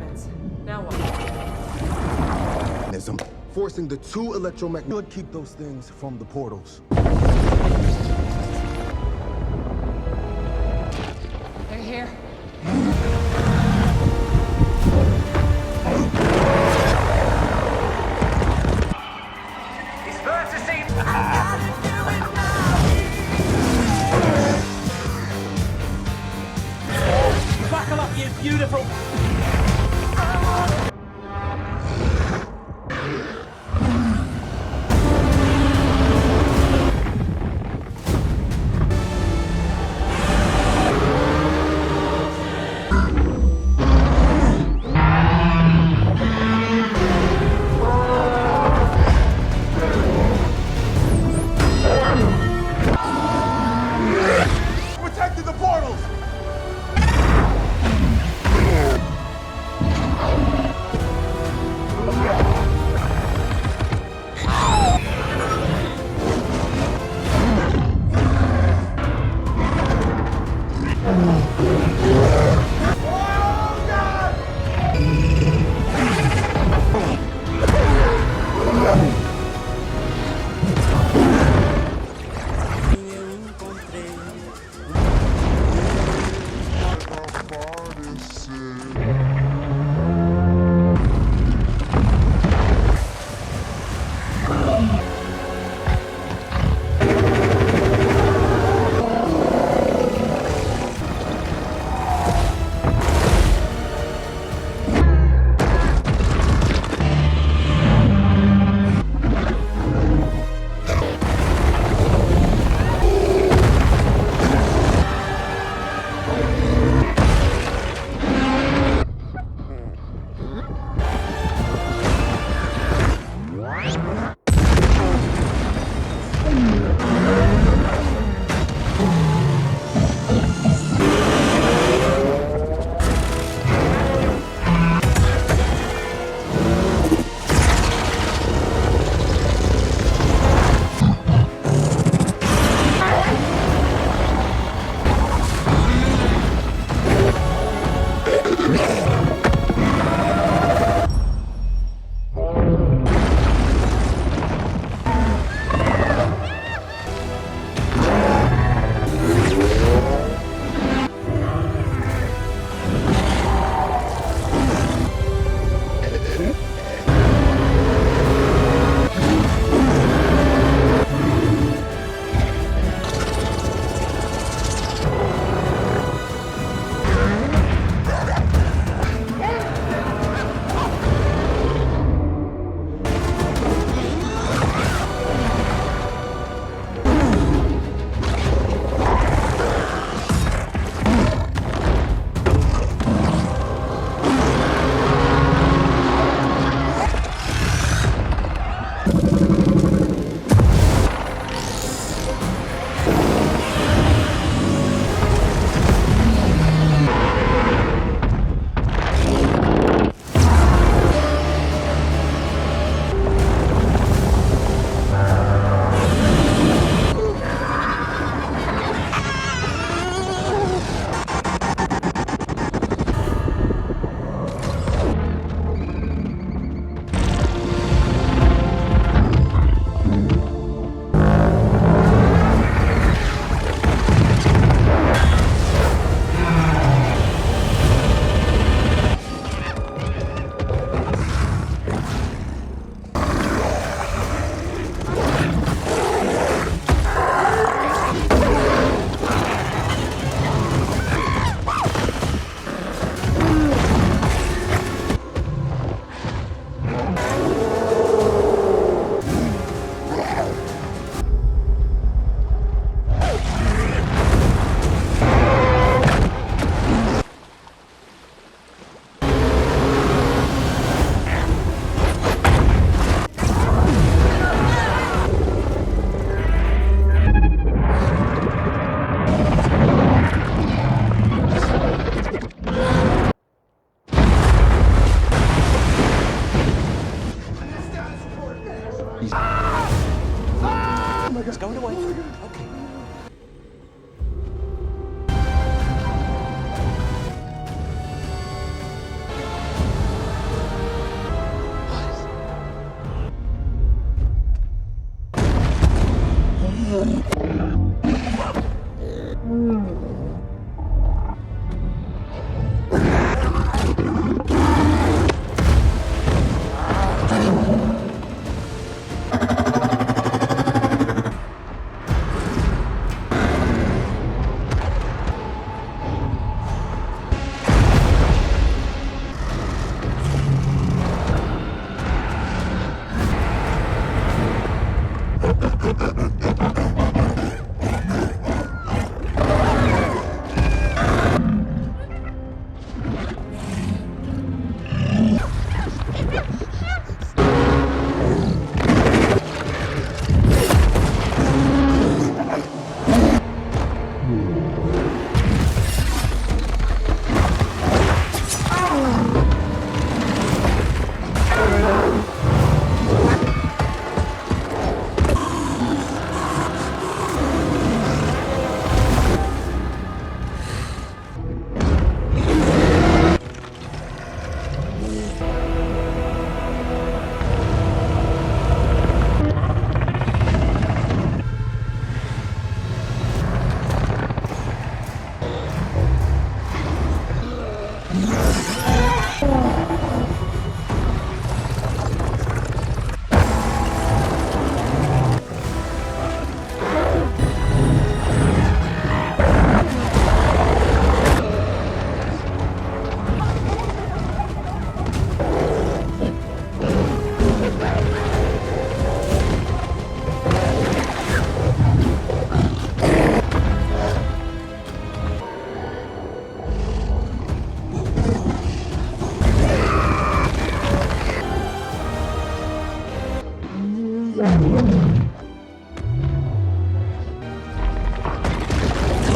sense. Now what? Forcing the two electromagnetic would keep those things from the portals. They're here. It's verticing. Buckle up, you beautiful. Protecting the portals!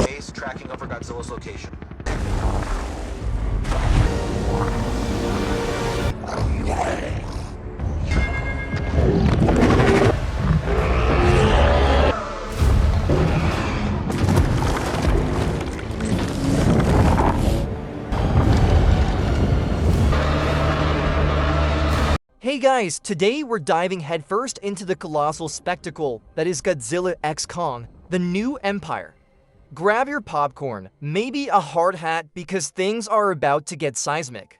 Base tracking over Godzilla's location. Hey guys, today we're diving headfirst into the colossal spectacle that is Godzilla x Kong, the new empire. Grab your popcorn, maybe a hard hat because things are about to get seismic.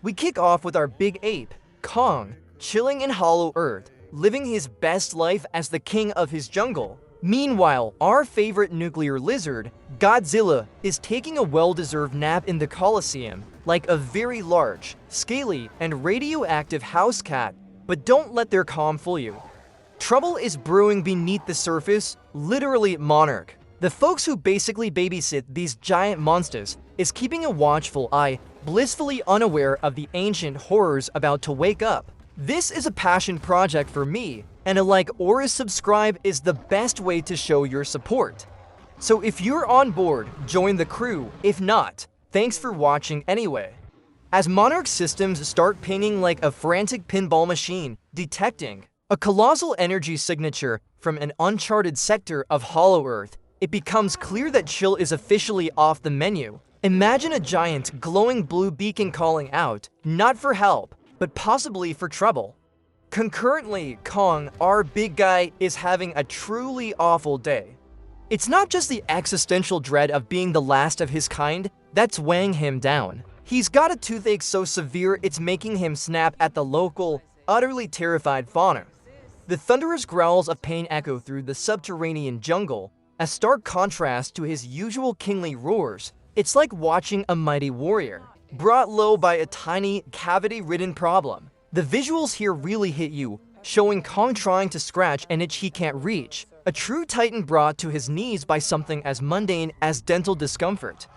We kick off with our big ape, Kong, chilling in Hollow Earth, living his best life as the king of his jungle. Meanwhile, our favorite nuclear lizard, Godzilla, is taking a well-deserved nap in the Colosseum, like a very large, scaly, and radioactive house cat. But don't let their calm fool you. Trouble is brewing beneath the surface, literally Monarch. The folks who basically babysit these giant monsters is keeping a watchful eye, blissfully unaware of the ancient horrors about to wake up. This is a passion project for me, and a like or a subscribe is the best way to show your support. So if you're on board, join the crew. If not, thanks for watching anyway. As Monarch systems start pinging like a frantic pinball machine, detecting a colossal energy signature from an uncharted sector of Hollow Earth, it becomes clear that chill is officially off the menu. Imagine a giant glowing blue beacon calling out, not for help, but possibly for trouble. Concurrently, Kong, our big guy, is having a truly awful day. It's not just the existential dread of being the last of his kind that's weighing him down. He's got a toothache so severe it's making him snap at the local, utterly terrified fauna. The thunderous growls of pain echo through the subterranean jungle, a stark contrast to his usual kingly roars. It's like watching a mighty warrior, brought low by a tiny, cavity-ridden problem. The visuals here really hit you, showing Kong trying to scratch an itch he can't reach, a true titan brought to his knees by something as mundane as dental discomfort.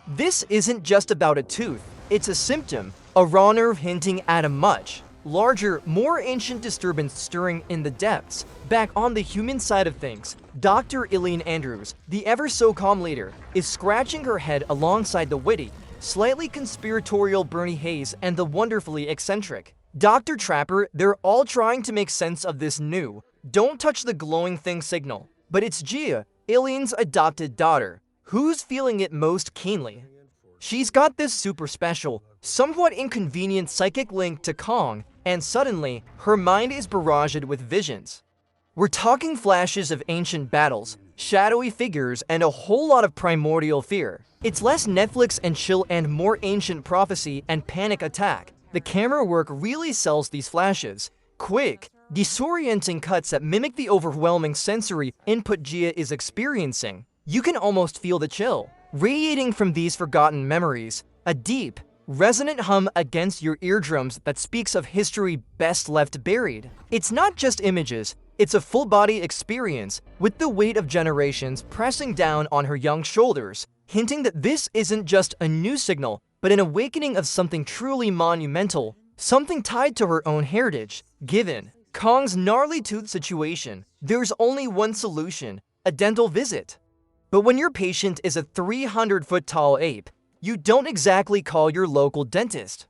This isn't just about a tooth, it's a symptom, a raw nerve hinting at a much larger, more ancient disturbance stirring in the depths. Back on the human side of things, Dr. Ilene Andrews, the ever-so-calm leader, is scratching her head alongside the witty, slightly conspiratorial Bernie Hayes and the wonderfully eccentric Dr. Trapper. They're all trying to make sense of this new, don't touch the glowing thing signal. But it's Gia, Ilene's adopted daughter, who's feeling it most keenly. She's got this super special, somewhat inconvenient psychic link to Kong, and suddenly, her mind is barraged with visions. We're talking flashes of ancient battles, shadowy figures, and a whole lot of primordial fear. It's less Netflix and chill and more ancient prophecy and panic attack. The camera work really sells these flashes. Quick, disorienting cuts that mimic the overwhelming sensory input Gia is experiencing. You can almost feel the chill radiating from these forgotten memories, a deep, resonant hum against your eardrums that speaks of history best left buried. It's not just images, it's a full-body experience, with the weight of generations pressing down on her young shoulders, hinting that this isn't just a new signal, but an awakening of something truly monumental, something tied to her own heritage. Given Kong's gnarly tooth situation, there's only one solution: a dental visit. But when your patient is a 300-foot-tall ape, you don't exactly call your local dentist.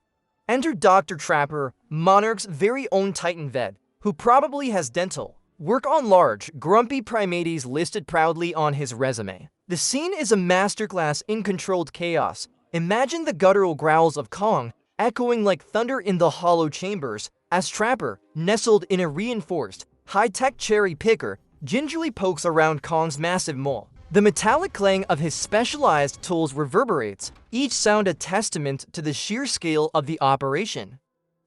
Enter Dr. Trapper, Monarch's very own Titan vet, who probably has dental work on large, grumpy primates listed proudly on his resume. The scene is a masterclass in controlled chaos. Imagine the guttural growls of Kong echoing like thunder in the hollow chambers as Trapper, nestled in a reinforced, high-tech cherry picker, gingerly pokes around Kong's massive mole. The metallic clang of his specialized tools reverberates, each sound a testament to the sheer scale of the operation.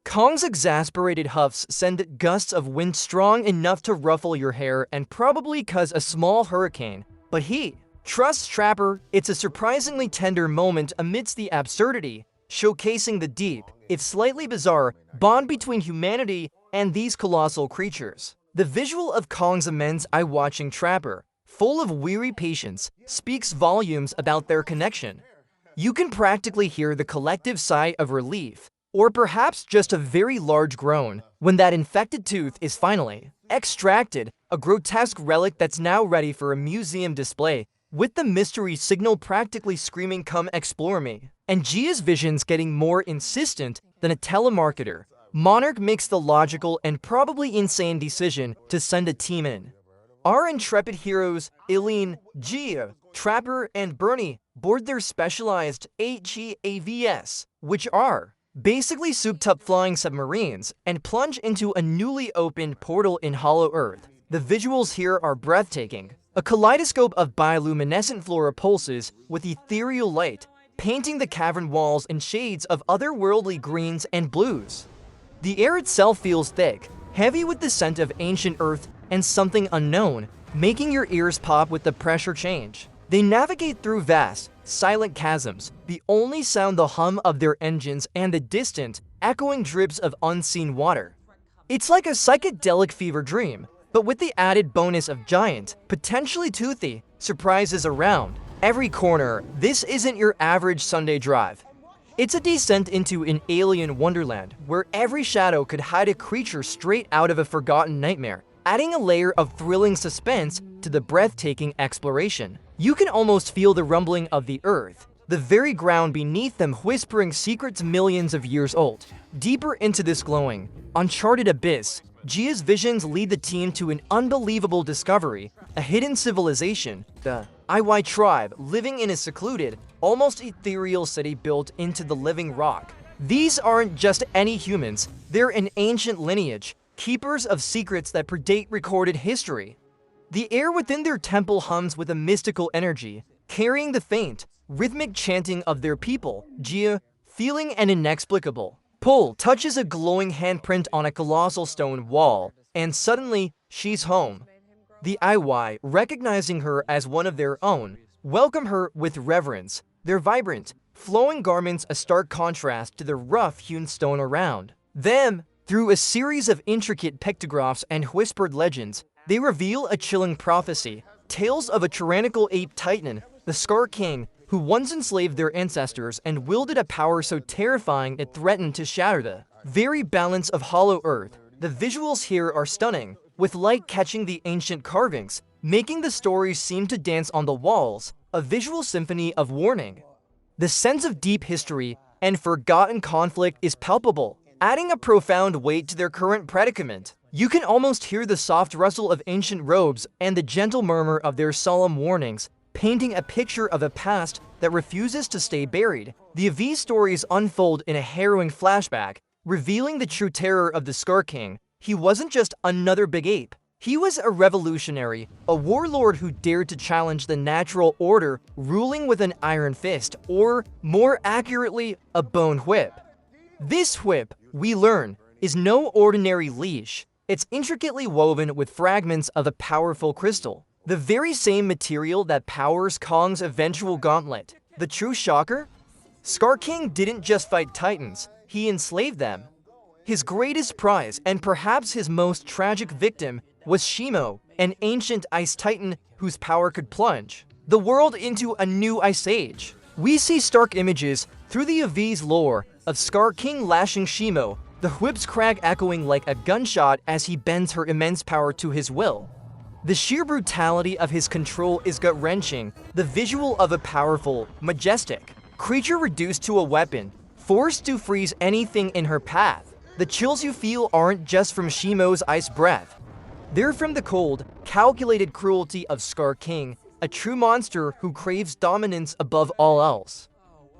Kong's exasperated huffs send gusts of wind strong enough to ruffle your hair and probably cause a small hurricane, but he trusts Trapper. It's a surprisingly tender moment amidst the absurdity, showcasing the deep, if slightly bizarre, bond between humanity and these colossal creatures. The visual of Kong's immense eye-watching Trapper, full of weary patience, speaks volumes about their connection. You can practically hear the collective sigh of relief, or perhaps just a very large groan, when that infected tooth is finally extracted, a grotesque relic that's now ready for a museum display, with the mystery signal practically screaming, "Come explore me." And Gia's visions getting more insistent than a telemarketer. Monarch makes the logical and probably insane decision to send a team in. Our intrepid heroes, Ilene, Gia, Trapper, and Bernie, board their specialized HEAVs, which are basically souped-up flying submarines, and plunge into a newly opened portal in Hollow Earth. The visuals here are breathtaking. A kaleidoscope of bioluminescent flora pulses with ethereal light, painting the cavern walls in shades of otherworldly greens and blues. The air itself feels thick, heavy with the scent of ancient earth and something unknown, making your ears pop with the pressure change. They navigate through vast, silent chasms, the only sound the hum of their engines and the distant, echoing drips of unseen water. It's like a psychedelic fever dream, but with the added bonus of giant, potentially toothy, surprises around every corner. This isn't your average Sunday drive. It's a descent into an alien wonderland where every shadow could hide a creature straight out of a forgotten nightmare, adding a layer of thrilling suspense to the breathtaking exploration. You can almost feel the rumbling of the earth, the very ground beneath them whispering secrets millions of years old. Deeper into this glowing, uncharted abyss, Gia's visions lead the team to an unbelievable discovery, a hidden civilization, the Iwai tribe, living in a secluded, almost ethereal city built into the living rock. These aren't just any humans, they're an ancient lineage, keepers of secrets that predate recorded history. The air within their temple hums with a mystical energy, carrying the faint, rhythmic chanting of their people. Gia, feeling an inexplicable pull, touches a glowing handprint on a colossal stone wall, and suddenly, she's home. The Iwai, recognizing her as one of their own, welcome her with reverence, their vibrant, flowing garments a stark contrast to the rough-hewn stone around them. Through a series of intricate pictographs and whispered legends, they reveal a chilling prophecy, tales of a tyrannical ape titan, the Scar King, who once enslaved their ancestors and wielded a power so terrifying it threatened to shatter the very balance of Hollow Earth. The visuals here are stunning, with light catching the ancient carvings, making the stories seem to dance on the walls, a visual symphony of warning. The sense of deep history and forgotten conflict is palpable, adding a profound weight to their current predicament. You can almost hear the soft rustle of ancient robes and the gentle murmur of their solemn warnings, painting a picture of a past that refuses to stay buried. The Avi's stories unfold in a harrowing flashback, revealing the true terror of the Scar King. He wasn't just another big ape. He was a revolutionary, a warlord who dared to challenge the natural order, ruling with an iron fist, or, more accurately, a bone whip. This whip, we learn, is no ordinary leash. It's intricately woven with fragments of a powerful crystal, the very same material that powers Kong's eventual gauntlet. The true shocker? Scar King didn't just fight titans, he enslaved them. His greatest prize, and perhaps his most tragic victim, was Shimo, an ancient ice titan whose power could plunge the world into a new ice age. We see stark images through the Avi's lore of Scar King lashing Shimo, the whip's crack echoing like a gunshot as he bends her immense power to his will. The sheer brutality of his control is gut-wrenching, the visual of a powerful, majestic creature reduced to a weapon, forced to freeze anything in her path. The chills you feel aren't just from Shimo's ice breath. They're from the cold, calculated cruelty of Scar King, a true monster who craves dominance above all else.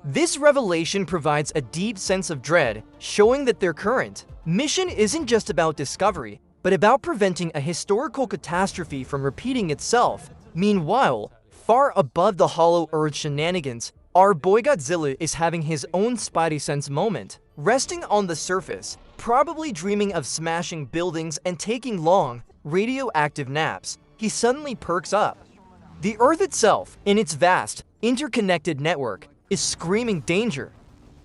This revelation provides a deep sense of dread, showing that their current mission isn't just about discovery, but about preventing a historical catastrophe from repeating itself. Meanwhile, far above the Hollow Earth shenanigans, our boy Godzilla is having his own Spidey sense moment. Resting on the surface, probably dreaming of smashing buildings and taking long, radioactive naps, he suddenly perks up. The Earth itself, in its vast, interconnected network, is screaming danger.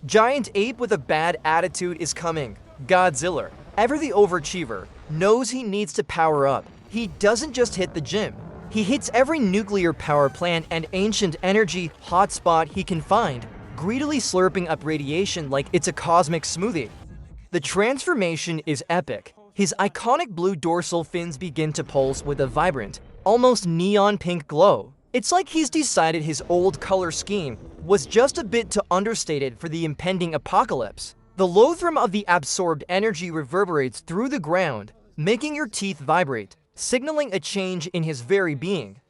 Giant ape with a bad attitude is coming. Godzilla, ever the overachiever, knows he needs to power up. He doesn't just hit the gym. He hits every nuclear power plant and ancient energy hotspot he can find, greedily slurping up radiation like it's a cosmic smoothie. The transformation is epic. His iconic blue dorsal fins begin to pulse with a vibrant, almost neon pink glow. It's like he's decided his old color scheme was just a bit too understated for the impending apocalypse. The loathsome of the absorbed energy reverberates through the ground, making your teeth vibrate, signaling a change in his very being.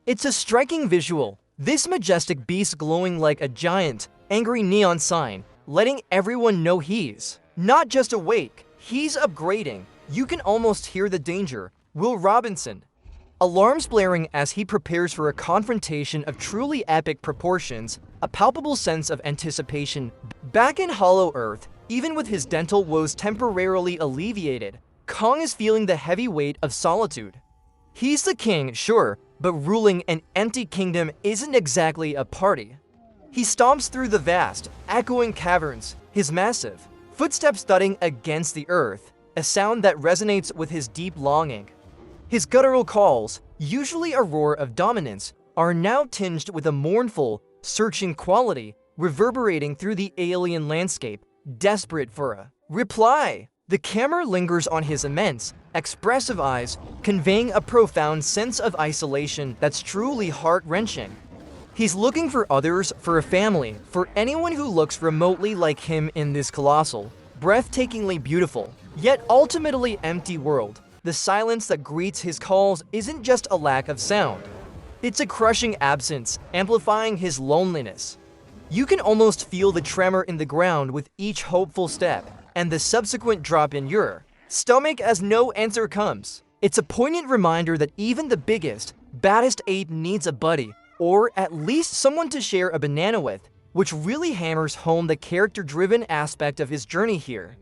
It's a striking visual, this majestic beast glowing like a giant, angry neon sign, letting everyone know he's not just awake, he's upgrading. You can almost hear the danger. Will Robinson. Alarms blaring as he prepares for a confrontation of truly epic proportions, a palpable sense of anticipation. Back in Hollow Earth, even with his dental woes temporarily alleviated, Kong is feeling the heavy weight of solitude. He's the king, sure, but ruling an empty kingdom isn't exactly a party. He stomps through the vast, echoing caverns, his massive footsteps thudding against the earth, a sound that resonates with his deep longing. His guttural calls, usually a roar of dominance, are now tinged with a mournful, searching quality, reverberating through the alien landscape, desperate for a reply. The camera lingers on his immense, expressive eyes, conveying a profound sense of isolation that's truly heart-wrenching. He's looking for others, for a family, for anyone who looks remotely like him in this colossal, breathtakingly beautiful, yet ultimately empty world. The silence that greets his calls isn't just a lack of sound. It's a crushing absence, amplifying his loneliness. You can almost feel the tremor in the ground with each hopeful step, and the subsequent drop in your stomach as no answer comes. It's a poignant reminder that even the biggest, baddest ape needs a buddy, or at least someone to share a banana with, which really hammers home the character-driven aspect of his journey here.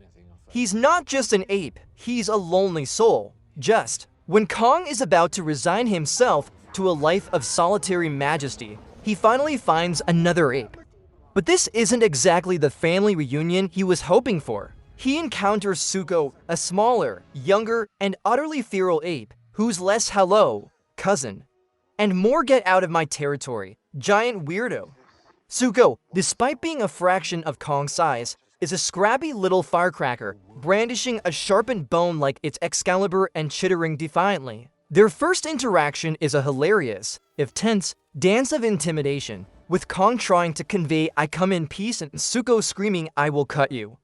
He's not just an ape, he's a lonely soul. Just when Kong is about to resign himself to a life of solitary majesty, he finally finds another ape. But this isn't exactly the family reunion he was hoping for. He encounters Zuko, a smaller, younger, and utterly feral ape, who's less hello, cousin, and more get out of my territory, giant weirdo. Zuko, despite being a fraction of Kong's size, is a scrappy little firecracker, brandishing a sharpened bone like it's Excalibur and chittering defiantly. Their first interaction is a hilarious, if tense, dance of intimidation, with Kong trying to convey "I come in peace" and Zuko screaming "I will cut you."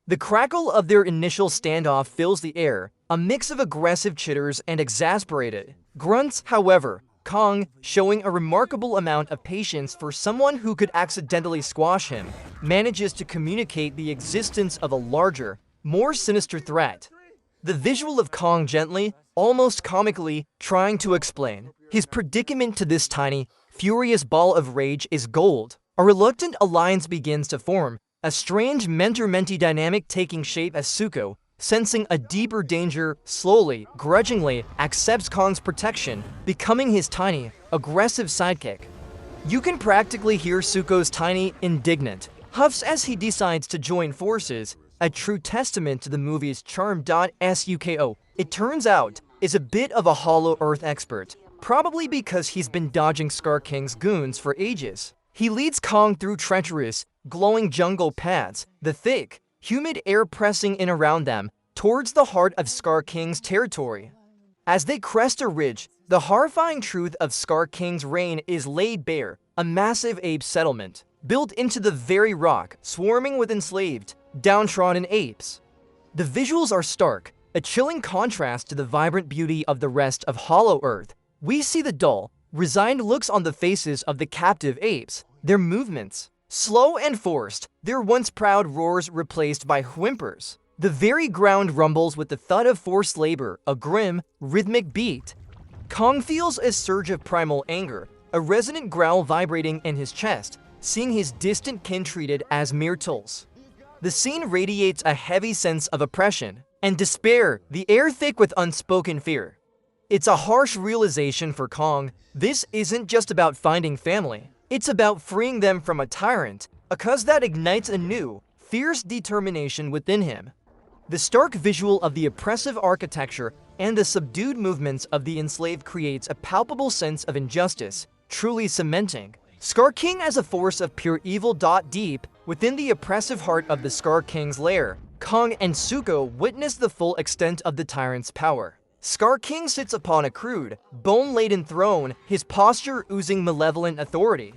The crackle of their initial standoff fills the air, a mix of aggressive chitters and exasperated grunts. However, Kong, showing a remarkable amount of patience for someone who could accidentally squash him, manages to communicate the existence of a larger, more sinister threat. The visual of Kong gently, almost comically, trying to explain his predicament to this tiny, furious ball of rage is gold. A reluctant alliance begins to form, a strange mentor-mentee dynamic taking shape as Zuko, sensing a deeper danger, slowly, grudgingly, accepts Kong's protection, becoming his tiny, aggressive sidekick. You can practically hear Zuko's tiny, indignant huffs as he decides to join forces, a true testament to the movie's charm. Zuko, it turns out, is a bit of a Hollow Earth expert, probably because he's been dodging Scar King's goons for ages. He leads Kong through treacherous, glowing jungle paths, the thick, humid air pressing in around them, towards the heart of Scar King's territory. As they crest a ridge, the horrifying truth of Scar King's reign is laid bare, a massive ape settlement, built into the very rock, swarming with enslaved, downtrodden apes. The visuals are stark, a chilling contrast to the vibrant beauty of the rest of Hollow Earth. We see the dull, resigned looks on the faces of the captive apes, their movements slow and forced, their once proud roars replaced by whimpers. The very ground rumbles with the thud of forced labor, a grim, rhythmic beat. Kong feels a surge of primal anger, a resonant growl vibrating in his chest, seeing his distant kin treated as mere tools. The scene radiates a heavy sense of oppression and despair, the air thick with unspoken fear. It's a harsh realization for Kong. This isn't just about finding family. It's about freeing them from a tyrant, a cause that ignites a new, fierce determination within him. The stark visual of the oppressive architecture and the subdued movements of the enslaved creates a palpable sense of injustice, truly cementing Scar King as a force of pure evil. Deep within the oppressive heart of the Scar King's lair, Kong and Zuko witness the full extent of the tyrant's power. Scar King sits upon a crude, bone-laden throne, his posture oozing malevolent authority.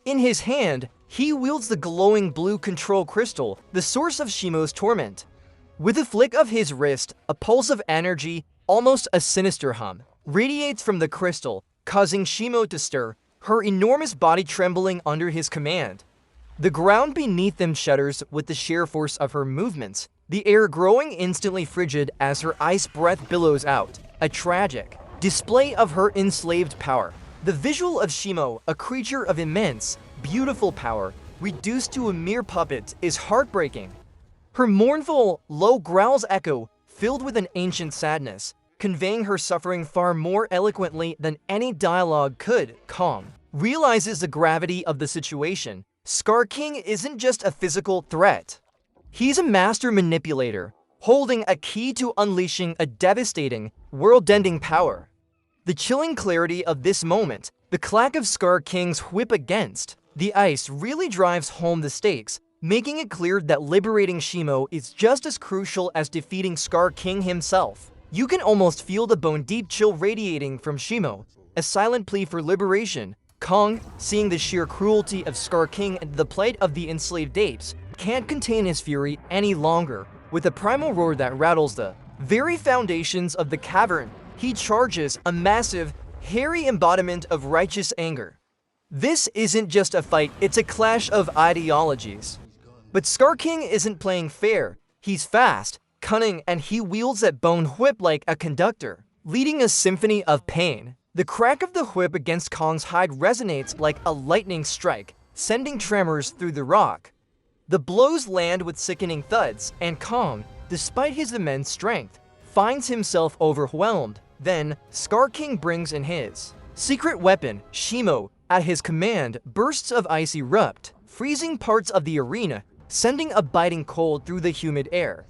In his hand, he wields the glowing blue control crystal, the source of Shimo's torment. With a flick of his wrist, a pulse of energy, almost a sinister hum, radiates from the crystal, causing Shimo to stir, her enormous body trembling under his command. The ground beneath them shudders with the sheer force of her movements, the air growing instantly frigid as her ice breath billows out, a tragic display of her enslaved power. The visual of Shimo, a creature of immense, beautiful power, reduced to a mere puppet, is heartbreaking. Her mournful, low growls echo, filled with an ancient sadness, conveying her suffering far more eloquently than any dialogue could. Kong realizes the gravity of the situation. Scar King isn't just a physical threat. He's a master manipulator, holding a key to unleashing a devastating, world-ending power. The chilling clarity of this moment, the clack of Scar King's whip against the ice really drives home the stakes, making it clear that liberating Shimo is just as crucial as defeating Scar King himself. You can almost feel the bone-deep chill radiating from Shimo, a silent plea for liberation. Kong, seeing the sheer cruelty of Scar King and the plight of the enslaved apes, can't contain his fury any longer. With a primal roar that rattles the very foundations of the cavern, he charges, a massive, hairy embodiment of righteous anger. This isn't just a fight, it's a clash of ideologies. But Scar King isn't playing fair. He's fast, cunning, and he wields that bone whip like a conductor, leading a symphony of pain. The crack of the whip against Kong's hide resonates like a lightning strike, sending tremors through the rock. The blows land with sickening thuds, and Kong, despite his immense strength, finds himself overwhelmed. Then, Scar King brings in his secret weapon, Shimo. At his command, bursts of ice erupt, freezing parts of the arena, sending a biting cold through the humid air.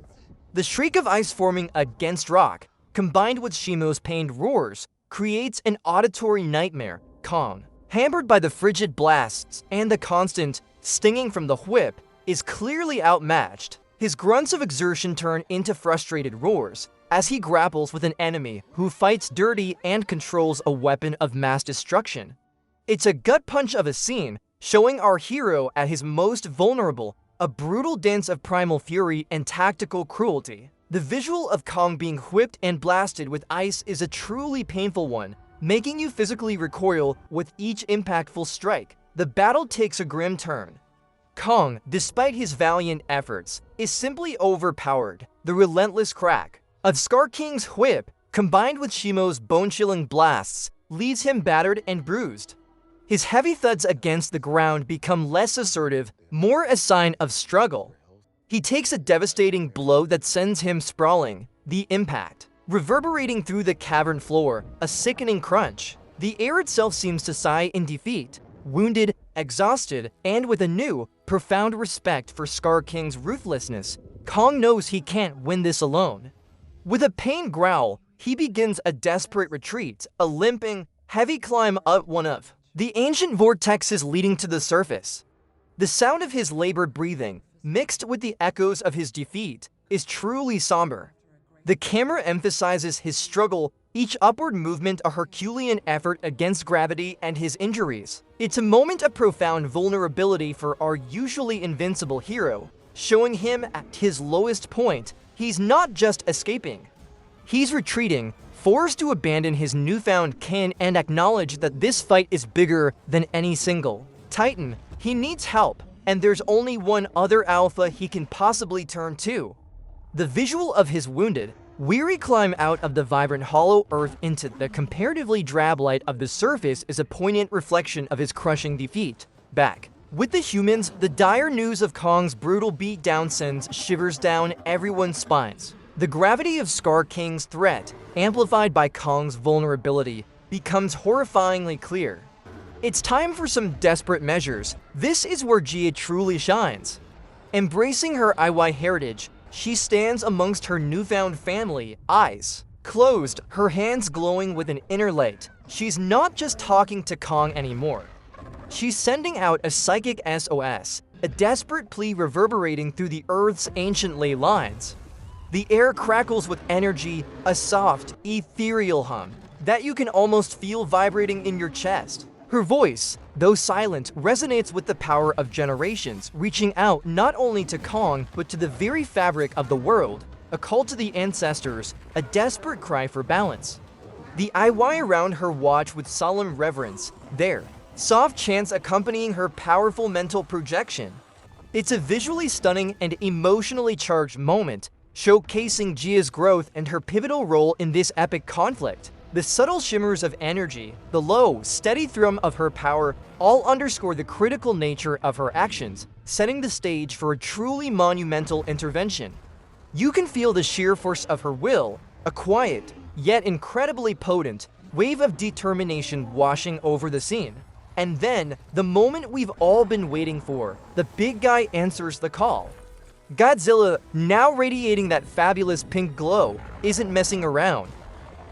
The shriek of ice forming against rock, combined with Shimo's pained roars, creates an auditory nightmare. Kong, hampered by the frigid blasts and the constant stinging from the whip, is clearly outmatched. His grunts of exertion turn into frustrated roars as he grapples with an enemy who fights dirty and controls a weapon of mass destruction. It's a gut punch of a scene, showing our hero at his most vulnerable, a brutal dance of primal fury and tactical cruelty. The visual of Kong being whipped and blasted with ice is a truly painful one, making you physically recoil with each impactful strike. The battle takes a grim turn. Kong, despite his valiant efforts, is simply overpowered. The relentless crack of Scar King's whip, combined with Shimo's bone-chilling blasts, leaves him battered and bruised. His heavy thuds against the ground become less assertive, more a sign of struggle. He takes a devastating blow that sends him sprawling, the impact reverberating through the cavern floor, a sickening crunch. The air itself seems to sigh in defeat. Wounded, exhausted, and with a new, profound respect for Scar King's ruthlessness, Kong knows he can't win this alone. With a pained growl, he begins a desperate retreat, a limping, heavy climb up one of the ancient vortexes leading to the surface. The sound of his labored breathing, mixed with the echoes of his defeat, is truly somber. The camera emphasizes his struggle, each upward movement a Herculean effort against gravity and his injuries. It's a moment of profound vulnerability for our usually invincible hero, showing him at his lowest point. He's not just escaping. He's retreating, forced to abandon his newfound kin and acknowledge that this fight is bigger than any single Titan. He needs help, and there's only one other alpha he can possibly turn to. The visual of his wounded, weary climb out of the vibrant hollow earth into the comparatively drab light of the surface is a poignant reflection of his crushing defeat. Back with the humans, the dire news of Kong's brutal beatdown sends shivers down everyone's spines. The gravity of Scar King's threat, amplified by Kong's vulnerability, becomes horrifyingly clear. It's time for some desperate measures. This is where Jia truly shines. Embracing her Iwai heritage, she stands amongst her newfound family, eyes closed, her hands glowing with an inner light. She's not just talking to Kong anymore. She's sending out a psychic SOS, a desperate plea reverberating through the Earth's ancient ley lines. The air crackles with energy, a soft, ethereal hum that you can almost feel vibrating in your chest. Her voice, though silent, resonates with the power of generations, reaching out not only to Kong, but to the very fabric of the world, a call to the ancestors, a desperate cry for balance. The Iwai around her watch with solemn reverence, their soft chants accompanying her powerful mental projection. It's a visually stunning and emotionally charged moment, showcasing Jia's growth and her pivotal role in this epic conflict. The subtle shimmers of energy, the low, steady thrum of her power, all underscore the critical nature of her actions, setting the stage for a truly monumental intervention. You can feel the sheer force of her will, a quiet, yet incredibly potent, wave of determination washing over the scene. And then, the moment we've all been waiting for, the big guy answers the call. Godzilla, now radiating that fabulous pink glow, isn't messing around.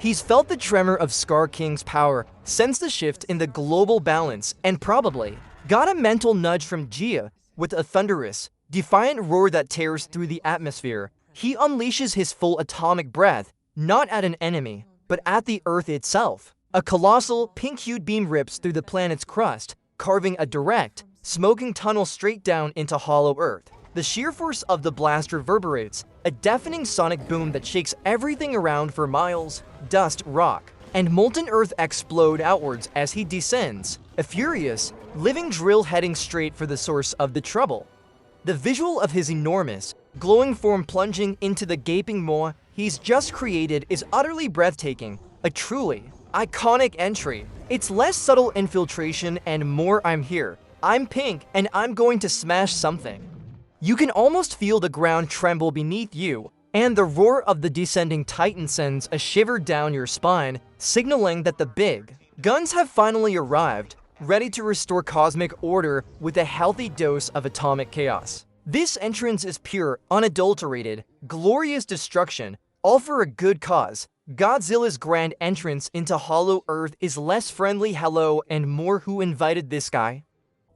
He's felt the tremor of Scar King's power, sensed the shift in the global balance, and probably got a mental nudge from Jia. With a thunderous, defiant roar that tears through the atmosphere, he unleashes his full atomic breath, not at an enemy, but at the Earth itself. A colossal, pink-hued beam rips through the planet's crust, carving a direct, smoking tunnel straight down into hollow Earth. The sheer force of the blast reverberates, a deafening sonic boom that shakes everything around for miles. Dust, rock, and molten earth explode outwards as he descends, a furious, living drill heading straight for the source of the trouble. The visual of his enormous, glowing form plunging into the gaping maw he's just created is utterly breathtaking, a truly iconic entry. It's less subtle infiltration and more I'm here, I'm pink, and I'm going to smash something. You can almost feel the ground tremble beneath you, and the roar of the descending Titan sends a shiver down your spine, signaling that the big guns have finally arrived, ready to restore cosmic order with a healthy dose of atomic chaos. This entrance is pure, unadulterated, glorious destruction, all for a good cause. Godzilla's grand entrance into Hollow Earth is less friendly hello and more who invited this guy.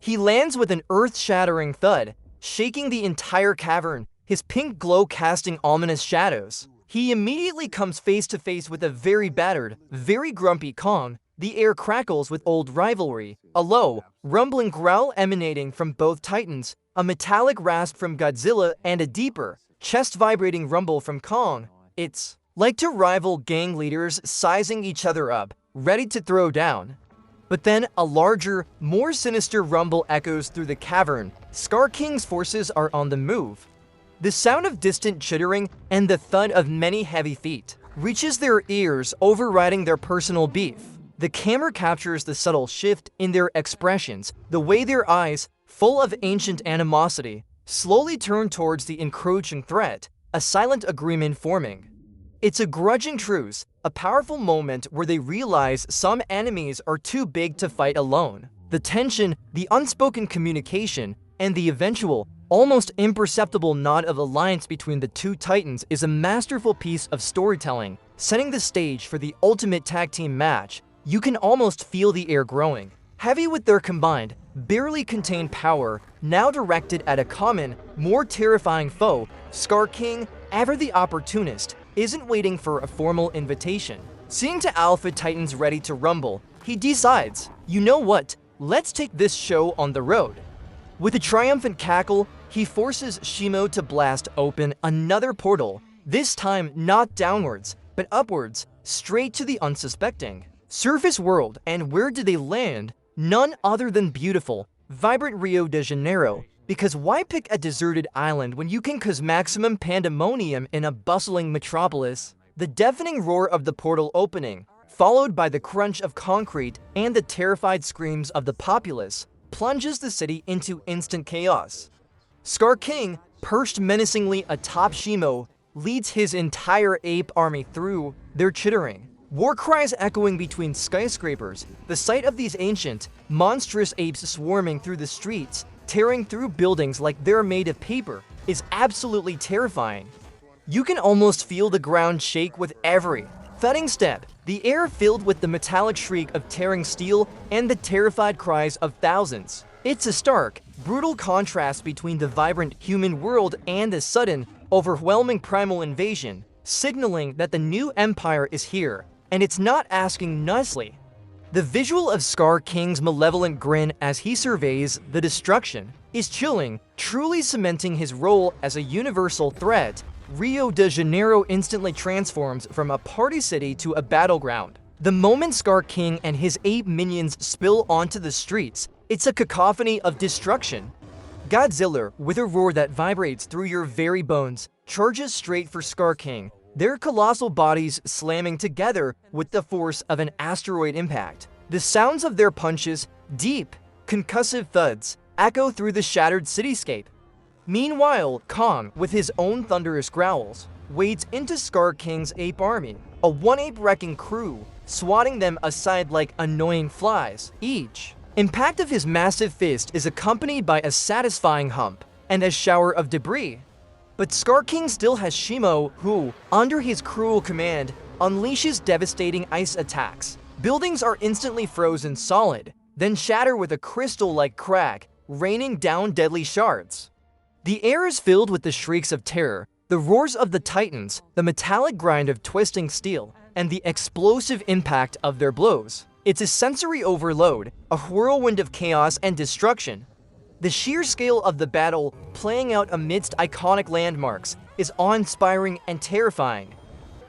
He lands with an earth-shattering thud, shaking the entire cavern, his pink glow casting ominous shadows. He immediately comes face to face with a very battered, very grumpy Kong. The air crackles with old rivalry, a low, rumbling growl emanating from both titans, a metallic rasp from Godzilla, and a deeper, chest-vibrating rumble from Kong. It's like two rival gang leaders sizing each other up, ready to throw down. But then a larger, more sinister rumble echoes through the cavern. Scar King's forces are on the move. The sound of distant chittering and the thud of many heavy feet reaches their ears, overriding their personal beef. The camera captures the subtle shift in their expressions, the way their eyes, full of ancient animosity, slowly turn towards the encroaching threat, a silent agreement forming. It's a grudging truce, a powerful moment where they realize some enemies are too big to fight alone. The tension, the unspoken communication, and the eventual, almost imperceptible nod of alliance between the two titans is a masterful piece of storytelling, setting the stage for the ultimate tag team match. You can almost feel the air growing, heavy with their combined, barely contained power, now directed at a common, more terrifying foe. Scar King, ever the opportunist, isn't waiting for a formal invitation. Seeing the Alpha Titans ready to rumble, he decides, you know what, let's take this show on the road. With a triumphant cackle, he forces Shimo to blast open another portal, this time not downwards, but upwards, straight to the unsuspecting surface world. And where do they land? None other than beautiful, vibrant Rio de Janeiro. Because why pick a deserted island when you can cause maximum pandemonium in a bustling metropolis? The deafening roar of the portal opening, followed by the crunch of concrete and the terrified screams of the populace, plunges the city into instant chaos. Scar King, perched menacingly atop Shimo, leads his entire ape army through, their chittering war cries echoing between skyscrapers, the sight of these ancient, monstrous apes swarming through the streets, tearing through buildings like they're made of paper, is absolutely terrifying. You can almost feel the ground shake with every thudding step, the air filled with the metallic shriek of tearing steel and the terrified cries of thousands. It's a stark, brutal contrast between the vibrant human world and the sudden, overwhelming primal invasion, signaling that the new empire is here, and it's not asking nicely. The visual of Scar King's malevolent grin as he surveys the destruction is chilling, truly cementing his role as a universal threat. Rio de Janeiro instantly transforms from a party city to a battleground. The moment Scar King and his ape minions spill onto the streets, it's a cacophony of destruction. Godzilla, with a roar that vibrates through your very bones, charges straight for Scar King, their colossal bodies slamming together with the force of an asteroid impact. The sounds of their punches, deep, concussive thuds, echo through the shattered cityscape. Meanwhile, Kong, with his own thunderous growls, wades into Scar King's ape army, a one-ape wrecking crew, swatting them aside like annoying flies. Each impact of his massive fist is accompanied by a satisfying hump and a shower of debris. But Scar King still has Shimo, who, under his cruel command, unleashes devastating ice attacks. Buildings are instantly frozen solid, then shatter with a crystal-like crack, raining down deadly shards. The air is filled with the shrieks of terror, the roars of the titans, the metallic grind of twisting steel, and the explosive impact of their blows. It's a sensory overload, a whirlwind of chaos and destruction. The sheer scale of the battle, playing out amidst iconic landmarks, is awe-inspiring and terrifying.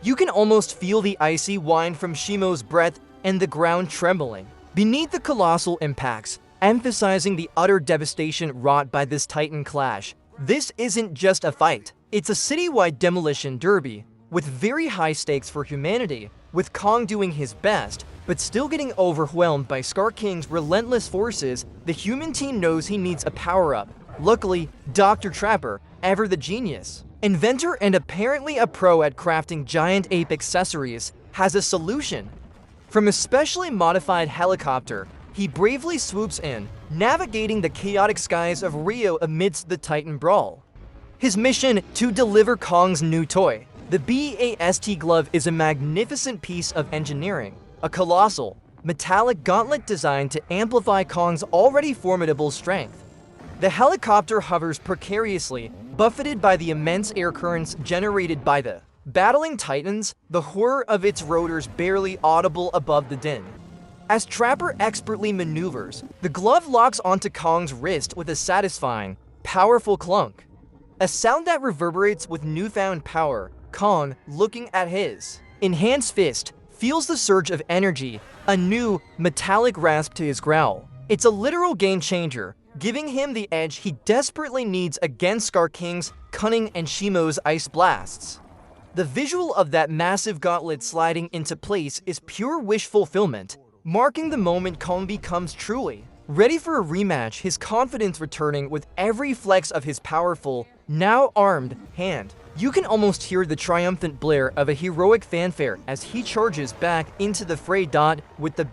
You can almost feel the icy wind from Shimo's breath and the ground trembling beneath the colossal impacts, emphasizing the utter devastation wrought by this titan clash. This isn't just a fight, it's a citywide demolition derby, with very high stakes for humanity, with Kong doing his best, but still getting overwhelmed by Scar King's relentless forces. The human team knows he needs a power-up. Luckily, Dr. Trapper, ever the genius, inventor and apparently a pro at crafting giant ape accessories, has a solution. From a specially modified helicopter, he bravely swoops in, navigating the chaotic skies of Rio amidst the Titan brawl. His mission: to deliver Kong's new toy. The BAST glove is a magnificent piece of engineering, a colossal, metallic gauntlet designed to amplify Kong's already formidable strength. The helicopter hovers precariously, buffeted by the immense air currents generated by the battling titans, the whir of its rotors barely audible above the din. As Trapper expertly maneuvers, the glove locks onto Kong's wrist with a satisfying, powerful clunk. A sound that reverberates with newfound power. Kong, looking at his enhanced fist, feels the surge of energy, a new, metallic rasp to his growl. It's a literal game changer, giving him the edge he desperately needs against Scar King's cunning and Shimo's ice blasts. The visual of that massive gauntlet sliding into place is pure wish fulfillment, marking the moment Kong becomes truly ready for a rematch, his confidence returning with every flex of his powerful, now armed, hand. You can almost hear the triumphant blare of a heroic fanfare as he charges back into the fray. With the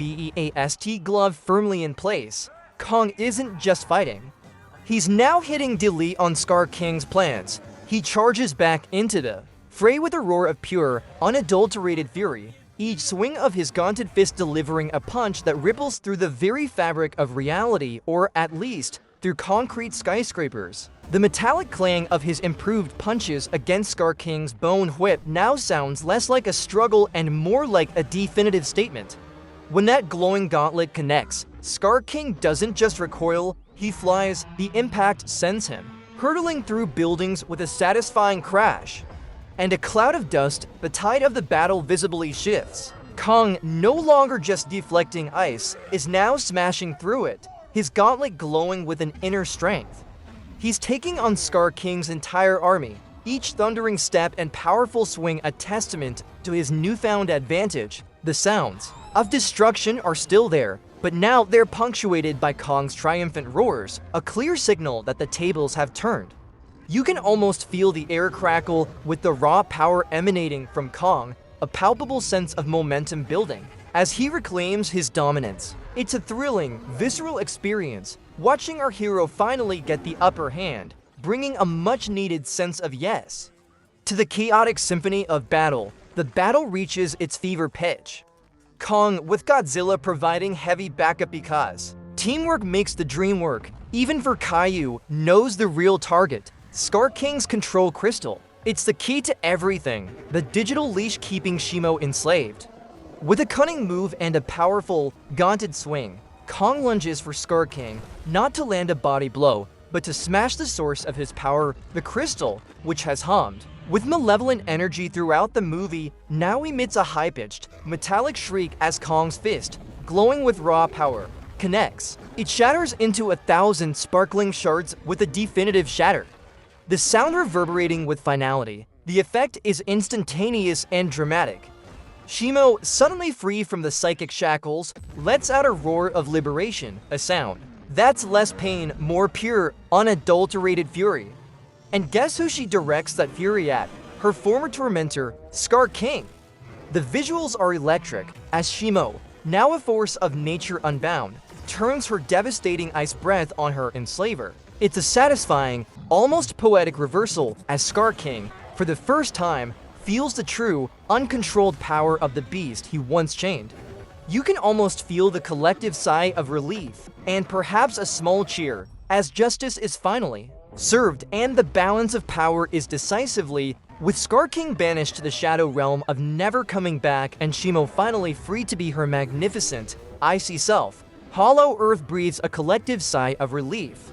BAST glove firmly in place, Kong isn't just fighting. He's now hitting delete on Scar King's plans. He charges back into the fray with a roar of pure, unadulterated fury, each swing of his gaunted fist delivering a punch that ripples through the very fabric of reality, or at least through concrete skyscrapers. The metallic clang of his improved punches against Scar King's bone whip now sounds less like a struggle and more like a definitive statement. When that glowing gauntlet connects, Scar King doesn't just recoil, he flies. The impact sends him hurtling through buildings with a satisfying crash. And a cloud of dust, the tide of the battle visibly shifts. Kong, no longer just deflecting ice, is now smashing through it, his gauntlet glowing with an inner strength. He's taking on Scar King's entire army, each thundering step and powerful swing a testament to his newfound advantage. The sounds of destruction are still there, but now they're punctuated by Kong's triumphant roars, a clear signal that the tables have turned. You can almost feel the air crackle with the raw power emanating from Kong, a palpable sense of momentum building as he reclaims his dominance. It's a thrilling, visceral experience, watching our hero finally get the upper hand, bringing a much-needed sense of yes. To the chaotic symphony of battle, the battle reaches its fever pitch. Kong, with Godzilla providing heavy backup because teamwork makes the dream work. Even for Caillou knows the real target, Scar King's control crystal. It's the key to everything, the digital leash keeping Shimo enslaved. With a cunning move and a powerful, gaunted swing, Kong lunges for Scar King, not to land a body blow, but to smash the source of his power, the crystal, which has hummed. With malevolent energy throughout the movie, now emits a high-pitched, metallic shriek as Kong's fist, glowing with raw power, connects. It shatters into 1,000 sparkling shards with a definitive shatter. The sound reverberating with finality, the effect is instantaneous and dramatic. Shimo, suddenly free from the psychic shackles, lets out a roar of liberation, a sound that's less pain, more pure, unadulterated fury. And guess who she directs that fury at? Her former tormentor, Scar King. The visuals are electric as Shimo, now a force of nature unbound, turns her devastating ice breath on her enslaver. It's a satisfying, almost poetic reversal as Scar King, for the first time, feels the true, uncontrolled power of the beast he once chained. You can almost feel the collective sigh of relief, and perhaps a small cheer, as justice is finally served and the balance of power is decisively, with Scar King banished to the shadow realm of never coming back and Shimo finally free to be her magnificent, icy self. Hollow Earth breathes a collective sigh of relief.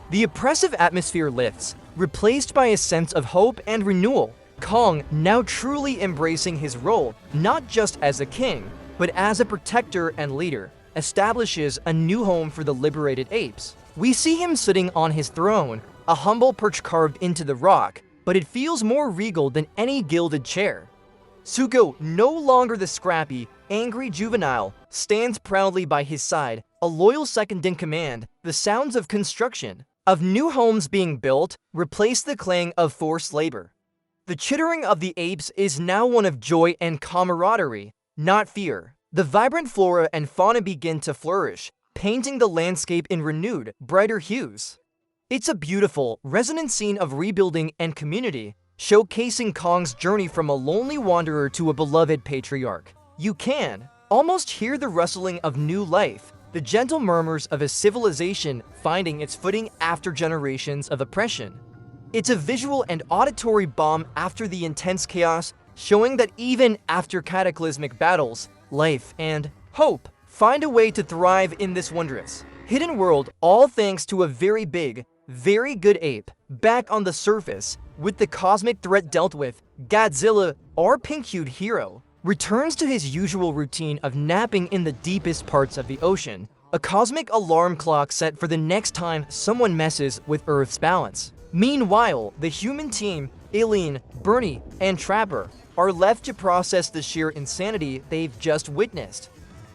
The oppressive atmosphere lifts, replaced by a sense of hope and renewal. Kong, now truly embracing his role, not just as a king, but as a protector and leader, establishes a new home for the liberated apes. We see him sitting on his throne, a humble perch carved into the rock, but it feels more regal than any gilded chair. Zuko, no longer the scrappy, angry juvenile, stands proudly by his side, a loyal second-in-command. The sounds of construction, of new homes being built, replace the clang of forced labor. The chittering of the apes is now one of joy and camaraderie, not fear. The vibrant flora and fauna begin to flourish, painting the landscape in renewed, brighter hues. It's a beautiful, resonant scene of rebuilding and community, showcasing Kong's journey from a lonely wanderer to a beloved patriarch. You can almost hear the rustling of new life, the gentle murmurs of a civilization finding its footing after generations of oppression. It's a visual and auditory balm after the intense chaos, showing that even after cataclysmic battles, life and hope find a way to thrive in this wondrous, hidden world, all thanks to a very big, very good ape. Back on the surface, with the cosmic threat dealt with, Godzilla, our pink-hued hero, returns to his usual routine of napping in the deepest parts of the ocean, a cosmic alarm clock set for the next time someone messes with Earth's balance. Meanwhile, the human team, Ilene, Bernie, and Trapper, are left to process the sheer insanity they've just witnessed.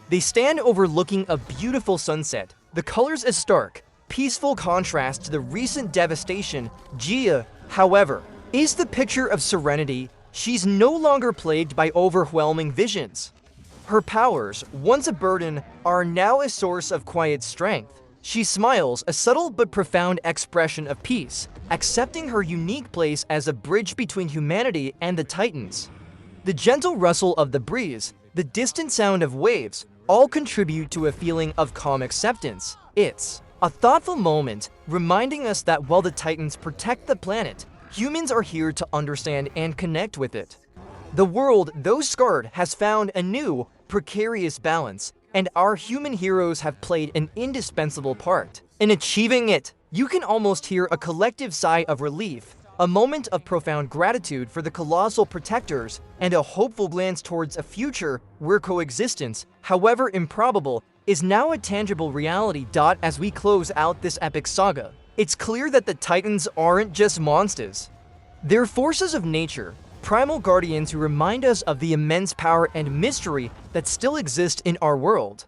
They stand overlooking a beautiful sunset, the colors a stark, peaceful contrast to the recent devastation. Gia, however, is the picture of serenity. She's no longer plagued by overwhelming visions. Her powers, once a burden, are now a source of quiet strength. She smiles, a subtle but profound expression of peace, accepting her unique place as a bridge between humanity and the Titans. The gentle rustle of the breeze, the distant sound of waves, all contribute to a feeling of calm acceptance. It's A thoughtful moment reminding us that while the Titans protect the planet, humans are here to understand and connect with it. The world, though scarred, has found a new, precarious balance, and our human heroes have played an indispensable part in achieving it. You can almost hear a collective sigh of relief, a moment of profound gratitude for the colossal protectors, and a hopeful glance towards a future where coexistence, however improbable, is now a tangible reality. As we close out this epic saga, it's clear that the Titans aren't just monsters. They're forces of nature, primal guardians who remind us of the immense power and mystery that still exist in our world.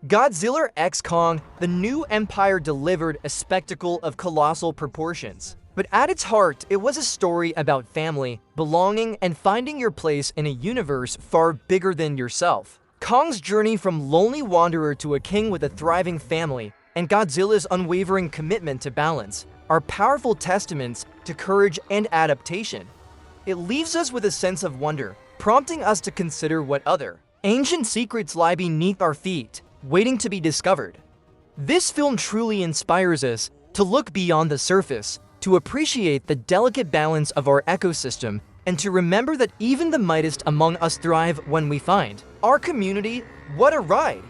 Godzilla x Kong, the new empire, delivered a spectacle of colossal proportions. But at its heart, it was a story about family, belonging, and finding your place in a universe far bigger than yourself. Kong's journey from lonely wanderer to a king with a thriving family, and Godzilla's unwavering commitment to balance, are powerful testaments to courage and adaptation. It leaves us with a sense of wonder, prompting us to consider what other ancient secrets lie beneath our feet, waiting to be discovered. This film truly inspires us to look beyond the surface, to appreciate the delicate balance of our ecosystem, and to remember that even the mightiest among us thrive when we find our community. What a ride!